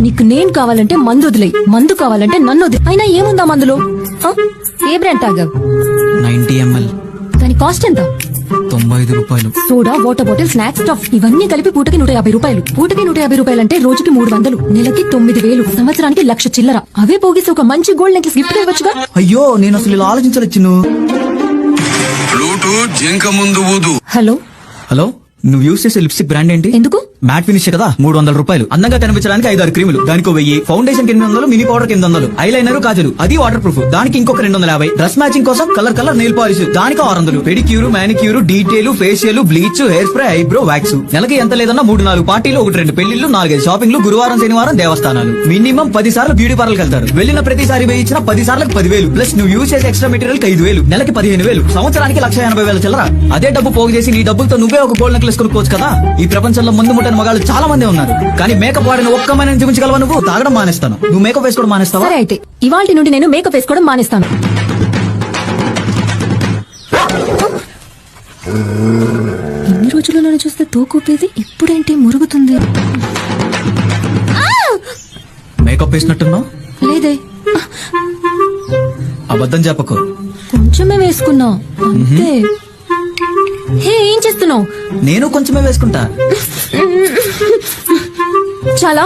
నీకు నేను కావాలంటే మందు వదిలే, మందు కావాలంటే నన్ను వదిలే. అయినా ఏముందా మందులో? ఆ? ఏ బ్రాండ్ తాగావు? 90 ml. దాని కాస్ట్ ఎంత? 95 రూపాయలు. Soda, water bottle, snacks, stuff ఇవన్నీ కలిపి పూటకి 150 రూపాయలు. పూటకి 150 రూపాయలు అంటే రోజుకి 300, నెలకి 9000, సంవత్సరానికి 1,00,000 చిల్లర. అవే పోగేసి ఒక మంచి గోల్డ్ నెక్లెస్ గిఫ్ట్ ఇవ్వచ్చుగా. అయ్యో నేను అసలు ఇలా ఆలోచించలేదు చిన్ను. బ్లూటూత్ జింక ముందు ఊదు. హలో హలో, నువ్వు యూస్ చేసే లిప్స్టిక్ బ్రాండ్ ఏంటి? ఎందుకు? మ్యాట్ ఫినిష్ కదా, 300 రూపాయలు. అందంగా కనిపించడానికి 5-6 క్రీములు, దానికి 1000. Foundation 800, mini powder 800, eyeliner, kajal అది వాటర్ ప్రూఫ్, దానికి ఇంకొక 250. డ్రెస్ మ్యాచింగ్ కోసం కలర్ నెయిల్ పాలిష్, దానికి 600. Pedicure, manicure, detail, facial, bleach, hair spray, eyebrow wax. నెలకి ఎంత లేదన్నా 3-4 పార్టీలు, 1-2 పెళ్లిళ్లు, 4-5 షాపింగ్లు, గురువారం శనివారం దేవస్థానాలు. మినిమం 10 సార్లు బ్యూటీ పార్లర్కి వెళ్తారు. వెళ్ళిన ప్రతిసారి వేయించిన 10 సార్లకు 10,000 ప్లస్ నువ్వు యూజ్ చేసే ఎక్స్ట్రా మెటీరియల్ 5,000, నెలకి 15,000, సంవత్సరానికి 1,80,000 చిల్లర. అదే డబ్బు పోగు చేసి నీ డబ్బులతో నువ్వే ఒక గోల్డ్ నెక్లెస్ కొనుక్కోవచ్చు కదా. ఈ ప్రపంచంలో ముందు ముట్టని మగాళ్ళు చాలా మంది ఉన్నారు, కానీ మేకప్ వాడిన ఒక్క మనిషిని చూపించగలవా నువ్వు? తాగడం మానేస్తాను, నువ్వు మేకప్ వేసుకోవడం మానేస్తావా? సరే అయితే ఇవాల్టి నుండి నేను మేకప్ వేసుకోవడం మానేస్తాను. ఇన్ని రోజులు నన్ను చూస్తే తోకూపేది, ఇప్పుడేంటి మురుగుతుంది? మేకప్ వేసినట్టున్నావు. లేదే, అబద్ధం చెప్పకు. కొంచెమే వేసుకున్నా అంతే. హే, ఏం చేస్తున్నావు? నేను కొంచెమే వేసుకుంటా. చాలా